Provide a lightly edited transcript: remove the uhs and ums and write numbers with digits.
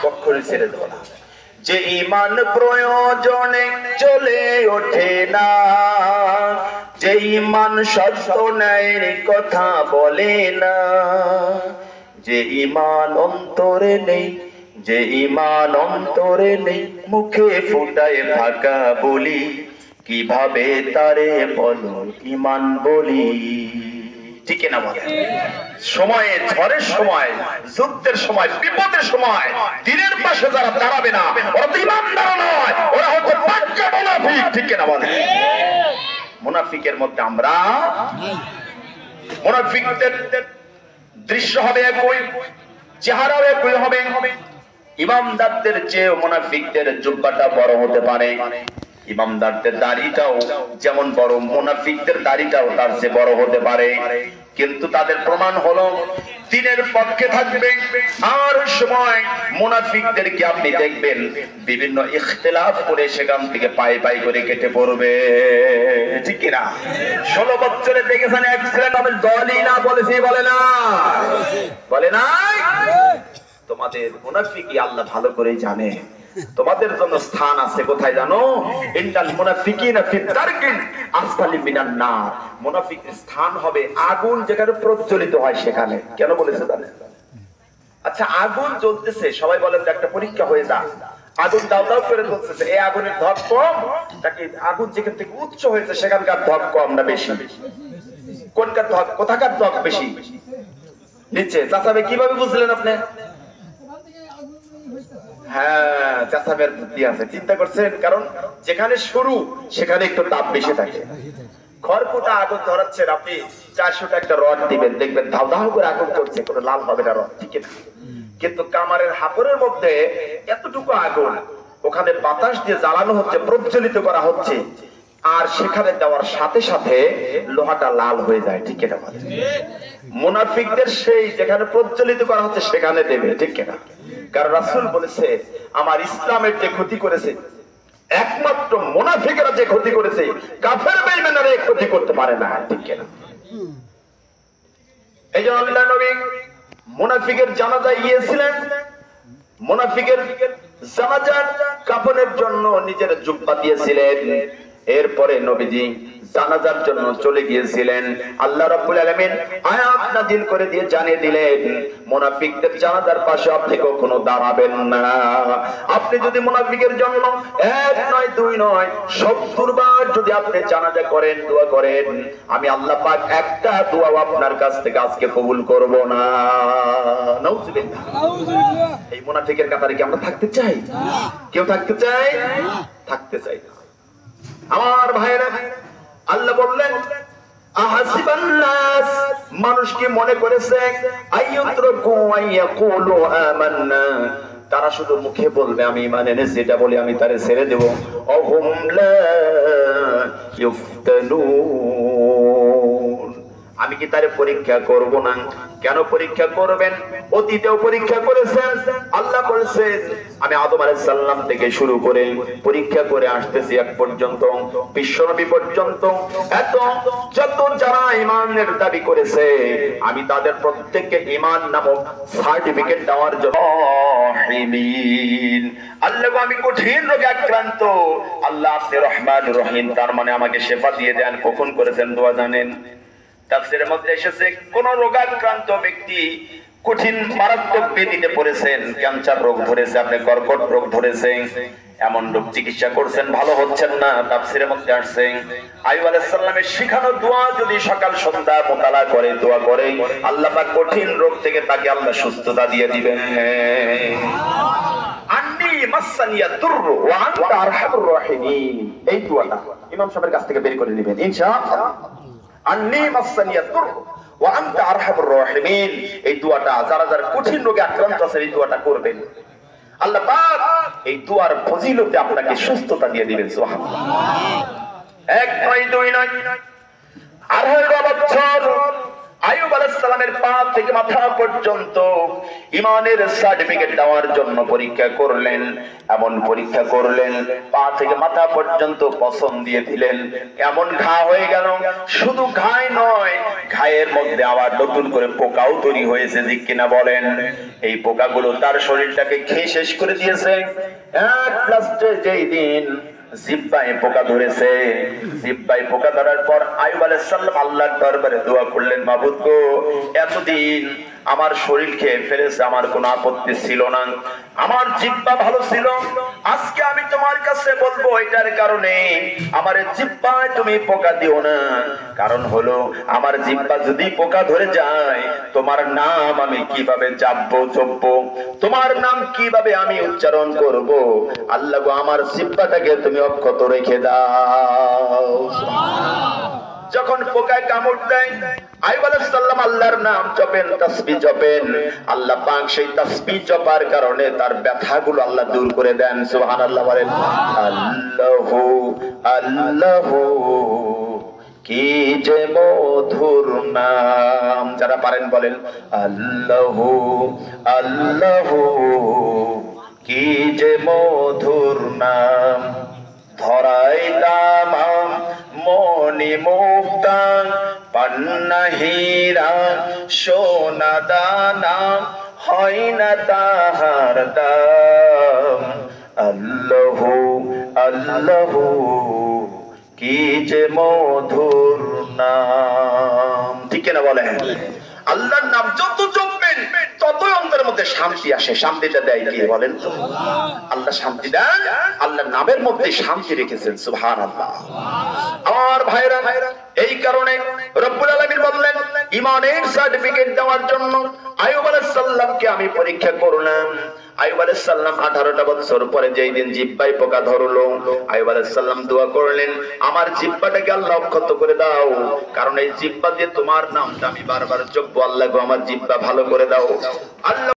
কখনো ছেড়ে দেব না। যে ঈমান প্রয়োজনে চলে ওঠে না, যে ঈমান সত্য ন্যায়ের কথা বলে না, যে ঈমান অন্তরে নেই, যে ঈমান অন্তরে নেই, মুখে ফুটায় ফাঁকা বলি, কিভাবে তারে বলো ঈমান বলি। ঠিক না বলে? সময়ে, ঝড়ের সময়, যুদ্ধের সময়, বিপদের সময় দিনের পাশে যারা দাঁড়াবে না, ওরা তো ঈমানদার নয়, ওরা হচ্ছে পাক্কা মুনাফিক। ঠিক না বলে? মুনাফিকের মধ্যে আমরা, মুনাফিকদের দৃশ্য হবে একই, চেহারাও একই হবে। ইমামদারদের চেয়ে মুনাফিকদের জুব্বাটা বড় হতে পারে, ইমামদারদের দাড়িটাও যেমন বড়, মুনাফিকদের দাড়িটাও তার চেয়ে বড় হতে পারে। কিন্তু তাদের প্রমাণ হলো দিনের পক্ষে থাকবে, আর সময় মুনাফিকদেরকে আপনি দেখবেন বিভিন্ন ইখতিলাফ করে সেখান থেকে পাই পাই করে কেটে পড়বে। ঠিক কিনা? 16 বছরে দেখেছেন এক ছেলে নামের দলই না বলেছি, বলে না, বলে নাই? তোমাদের মুনাফিকই আল্লাহ ভালো করে জানে। তোমাদের জন্য স্থান আছে কোথায় জানো? ইন্নাল মুনাফিকিনা ফি দারকিন আসফালি মিনান নার। মুনাফিকের স্থান হবে আগুন যেখানে প্রজ্বলিত হয় সেখানে। কেন বলেছে জানেন? আচ্ছা, আগুন জ্বলতেছে, সবাই বলেন একটা পরীক্ষা হয়ে যা, আগুন দাও দাও করে জ্বলতেছে, এই আগুনের ধক কম নাকি আগুন যেখান থেকে উচ্চ হয়েছে সেখানকার ধক কম না বেশি? কোনকার ধক, কোথাকার ধক বেশি? নিচে। চাচাবে কিভাবে বুঝলেন আপনি? হ্যাঁ, চাচাবের বুদ্ধি আছে, চিন্তা করছেন। কারণ যেখানে শুরু সেখানে একটু তাপ বেশি থাকে। খড়কুটা আগুন ধরাচ্ছেন, আপনি 400টা একটা রড দিবেন, দেখবেন ধাও ধাও করে আগুন করছে, কোনো লাল হবে না রড। ঠিক না? কিন্তু কামারের হাপড়ের মধ্যে এতটুকু আগুন, ওখানে বাতাস দিয়ে জ্বালানো হচ্ছে, প্রজ্বলিত করা হচ্ছে, আর সেখানে দেওয়ার সাথে সাথে লোহাটা লাল হয়ে যায়। ঠিক না? মুনাফিকদের সেই যেখানে প্রজ্বলিত করা হচ্ছে সেখানে দেবে। ঠিক না? কারণ রাসূল বলেছে আমার ইসলামের যে ক্ষতি করেছে একমাত্র মুনাফিকরা যে ক্ষতি করেছে, কাফের বেঈমানরা এই ক্ষতি করতে পারে না। ঠিক না? এই যে আল্লাহর নবী মুনাফিকের জানাজায় গিয়েছিলেন, মুনাফিকের জানাজার কাফনের জন্য নিজের জুব্বা দিয়েছিলেন। এরপরে নবীজি জানাজার জন্য চলে গিয়েছিলেন। আল্লাহ রাব্বুল আলামিন আয়াত নাযিল করে দিয়ে জানিয়ে দিলেন মুনাফিকদের জানাজার পাশে আপনি কখনো দাঁড়াবেন না। আপনি যদি মুনাফিকের জন্য 1 নয় 2 নয় 70 বার যদি আপনি জানাজা করেন, দোয়া করেন, আমি আল্লাহ পাক একটা দোয়া আপনার কাছ থেকে আজকে কবুল করব না। নাউযুবিল্লাহ। নাউযুবিল্লাহ। এই মুনাফিকের কাতারে কি আমরা থাকতে চাই? কেউ থাকতে চাই? থাকতে চাই না। আমার ভাইরা, আল্লাহ বললেন আহাসিবান নাস, মানুষ কি মনে করেছে আইয়ুতরাকু আইয়াকুলু আমান্না, তারা শুধু মুখে বলবে আমি ঈমান এনেছি, এটা বলে আমি তারে ছেড়ে দেব। অহুম লা ইফতানুন, আমি কি তারে পরীক্ষা করব না? কেন পরীক্ষা করবেন? অতীতেও পরীক্ষা করেছেন। আল্লাহ বলেছেন আমি আদম আলাইহিস সালাম থেকে শুরু করে পরীক্ষা করে আসতেছি এক পর্যন্ত, বিশ্বনবী পর্যন্ত, এত যত যারা ঈমানের দাবি করেছে আমি তাদের প্রত্যেককে ঈমান নামক সার্টিফিকেট দেওয়ার জন্য আল্লাহ আমি কঠিন রোগে আক্রান্ত, আল্লাহ আপনি রহমানুর রহিম, তার মানে আমাকে শেফা দিয়ে দেন। কখন করেছেন দোয়া জানেন? তাফসীরের মধ্যে এসেছে কোন রোগাক্রান্ত ব্যক্তি কঠিন মারাত্মক ব্যাধিতে পড়েছেন, ক্যান্সার রোগ ধরেছে, আপনি কর্কট রোগ ধরেছে, এমন রোগ চিকিৎসা করছেন, ভালো হচ্ছেন না, তাফসীরের মধ্যে আসছে আইয়ুব আলাইহিস সালামের শিখানো দোয়া যদি সকাল সন্ধ্যা মোতালা করে, দোয়া করে, আল্লাহ পাক কঠিন রোগ থেকে তাকে আল্লাহ সুস্থতা দিয়ে দিবেন। আন্নী মাসানিয়া দুররু ওয়া আনতা আরহামুর রাহিমিন, এই দোয়াটা ইমাম সাহেবের কাছ থেকে বের করে নেবেন ইনশাআল্লাহ। আন্নী মাসানিয়া দুররু ওয়া আনতা আরহামুর রাহিমিন, এই দোয়াটা যারা যারা কঠিন রোগে আক্রান্ত আছে এই দোয়াটা করবেন। আল্লাহ পাক এই দোয়ার ফজিলতে আপনাকে সুস্থতা দিয়ে দিবেন। সুবহানাল্লাহ। 1 নয় 2 নয় 2.5 বছর আইয়ুব আলাইহিস সালামের পা থেকে মাথা পর্যন্ত ঈমানের সার্টিফিকেট দেওয়ার জন্য পরীক্ষা করলেন। এমন পরীক্ষা করলেন, পা থেকে মাথা পর্যন্ত পছন্দ দিয়ে দিলেন। এমন ঘা হয়ে গেল, শুধু ঘাই নয়, ঘায়ের মধ্যে আবার নতুন করে পোকাও তৈরি হয়েছে, ঠিক কিনা বলেন? এই পোকাগুলো তার শরীরটাকে খেয়ে শেষ করে দিয়েছে। এক লাস্টে যেই দিন জিহ্বায় পোকা ধরেছে, জিহ্বায় পোকা ধরার পর আইয়ুব আলাইহিস সালাম আল্লাহর দরবারে দোয়া করলেন, মাবুদ গো, এতদিন আমার শরীর খেয়ে ফেলেছে, আমার কোনো আপত্তি ছিল না, আমার জিহ্বা ভালো ছিল, আজকে আমি তোমার কাছে বলবো এটার কারণে আমার জিহ্বায় তুমি পোকা দিও না। কারণ হলো আমার জিহ্বা যদি পোকা ধরে যায়, তোমার নাম আমি কিভাবে জপবো, তোমার নাম কিভাবে আমি উচ্চারণ করব? আল্লাহ গো, আমার জিহ্বাটাকে তুমি অক্ষত রেখে দাও। যখন পোকায় কামড় দেয়, আইয়ুব আলাইহিস সালাম আল্লাহর নাম জপেন, তাসবিহ জপেন, আল্লাহ পাক সেই তাসবিহ জপার কারণে তার ব্যথাগুলো আল্লাহ দূর করে দেন। সুবহানাল্লাহ বলেন। আল্লাহু আল্লাহু কি যে মধুর নাম, যারা পারেন বলেন আল্লাহু আল্লাহু কি যে মধুর নাম। ধরাই দামাম মনি মুক্তা পান্না হীরা সোনা দানা হয় না তাহার দাম। আল্লাহু আল্লাহু কি যে মধুর নাম, ঠিক না বলেন? আল্লাহর নাম যত জপবেন ততই অন্তরের মধ্যে শান্তি আসে। শান্তিটা দেয় কে বলেন তো? আল্লাহ শান্তি দেন, আল্লাহর নামের মধ্যে শান্তি রেখেছেন। সুবহানাল্লাহ। আমার ভাইরা, এই কারণে রব্বুল আলামিন বললেন ঈমানের সার্টিফিকেট দেওয়ার জন্য আইয়ুব আলাইহিস সালামকে আমি পরীক্ষা করলাম। আইয়ুব আলাইহিস সালাম 18টা বছর পরে যেই দিন জিহ্বায় পোকা ধরলো, আইয়ুব আলাইহিস সালাম দোয়া করলেন, আমার জিহ্বাটাকে আল্লাহ অক্ষত করে দাও, কারণ এই জিহ্বা দিয়ে তোমার নামটা আমি বারবার জপবো। আল্লাহ গো, আমার জিহ্বা ভালো করে দাও। আল্লাহ